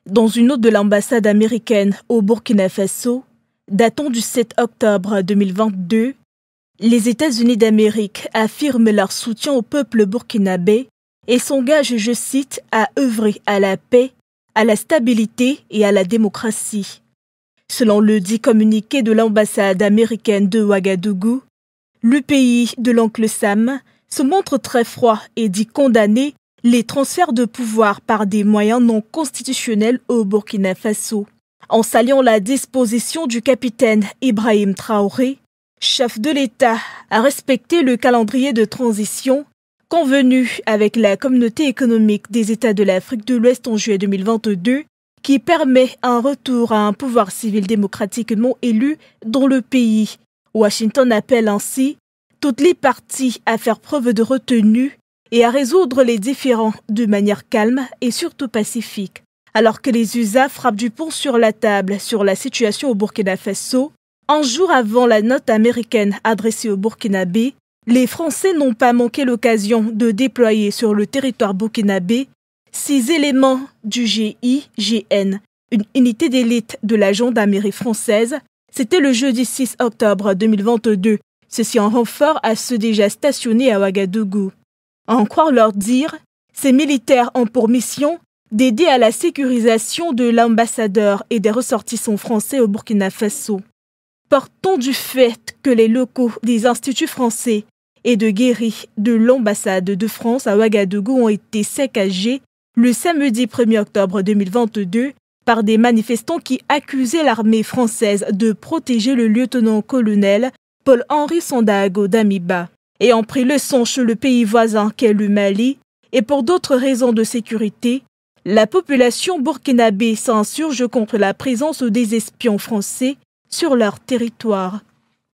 Dans une note de l'ambassade américaine au Burkina Faso, datant du 7 octobre 2022, les États-Unis d'Amérique affirment leur soutien au peuple burkinabé et s'engagent, je cite, à œuvrer à la paix, à la stabilité et à la démocratie. Selon le dit communiqué de l'ambassade américaine de Ouagadougou, le pays de l'oncle Sam se montre très froid et dit condamner les transferts de pouvoir par des moyens non constitutionnels au Burkina Faso. En saluant la disposition du capitaine Ibrahim Traoré, chef de l'État, à respecter le calendrier de transition convenu avec la communauté économique des États de l'Afrique de l'Ouest en juillet 2022, qui permet un retour à un pouvoir civil démocratiquement élu dans le pays. Washington appelle ainsi toutes les parties à faire preuve de retenue et à résoudre les différends de manière calme et surtout pacifique. Alors que les USA frappent du poing sur la table sur la situation au Burkina Faso, un jour avant la note américaine adressée au Burkinabé, les Français n'ont pas manqué l'occasion de déployer sur le territoire burkinabé 6 éléments du GIGN, une unité d'élite de la gendarmerie française. C'était le jeudi 6 octobre 2022, ceci en renfort à ceux déjà stationnés à Ouagadougou. À en croire leur dire, ces militaires ont pour mission d'aider à la sécurisation de l'ambassadeur et des ressortissants français au Burkina Faso. Partons du fait que les locaux des instituts français et de guéris de l'ambassade de France à Ouagadougou ont été saccagés le samedi 1er octobre 2022 par des manifestants qui accusaient l'armée française de protéger le lieutenant-colonel Paul-Henri Sandaogo Damiba et ont pris leçon chez le pays voisin qu'est le Mali et pour d'autres raisons de sécurité, la population burkinabé s'insurge contre la présence des espions français sur leur territoire.